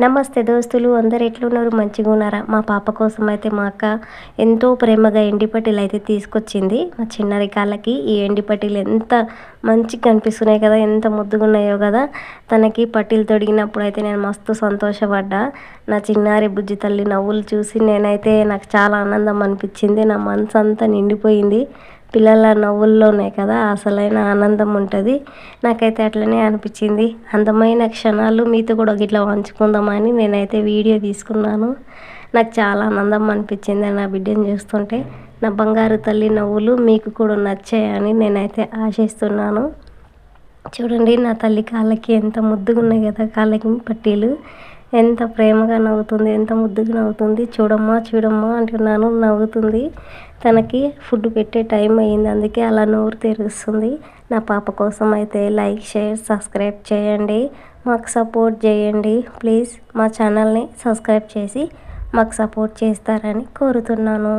నమస్తే దోస్తులు, అందరు ఎట్లున్నారు? మంచిగా ఉన్నారా? మా పాప కోసం అయితే మా అక్క ఎంతో ప్రేమగా ఎండి పట్టీలు అయితే తీసుకొచ్చింది. మా చిన్నారి కాళ్ళకి ఈ ఎండి పట్టీలు ఎంత మంచిగా కనిపిస్తున్నాయి కదా, ఎంత ముద్దుగా ఉన్నాయో కదా. తనకి పట్టీలు తొడిగినప్పుడు అయితే నేను మస్తు సంతోషపడ్డా. నా చిన్నారి బుజ్జి తల్లి నవ్వులు చూసి నాకు చాలా ఆనందం అనిపించింది. నా మనసు అంతా నిండిపోయింది. పిల్లల నవ్వుల్లోనే కదా అసలైన ఆనందం ఉంటుంది. నాకైతే అట్లనే అనిపించింది. అందమైన క్షణాలు మీతో కూడా గిట్లా పంచుకుందామని నేనైతే వీడియో తీసుకున్నాను. నాకు చాలా ఆనందం అనిపించింది నా బిడ్డను చూస్తుంటే. నా బంగారు తల్లి నవ్వులు మీకు కూడా నచ్చాయని నేనైతే ఆశిస్తున్నాను. చూడండి, నా తల్లి కాళ్ళకి ఎంత ముద్దుగా ఉన్నాయి కదా, కాళ్ళకి పట్టీలు. ఎంత ప్రేమగా నవ్వుతుంది, ఎంత ముద్దుగా నవ్వుతుంది. చూడమ్మా చూడమ్మా అంటున్నాను, నవ్వుతుంది. తనకి ఫుడ్ పెట్టే టైం అయ్యింది, అందుకే అలా నోరు తెరుస్తుంది. నా పాప కోసం అయితే లైక్, షేర్, సబ్స్క్రైబ్ చేయండి. మాకు సపోర్ట్ చేయండి ప్లీజ్. మా ఛానల్ని సబ్స్క్రైబ్ చేసి మాకు సపోర్ట్ చేస్తారని కోరుతున్నాను.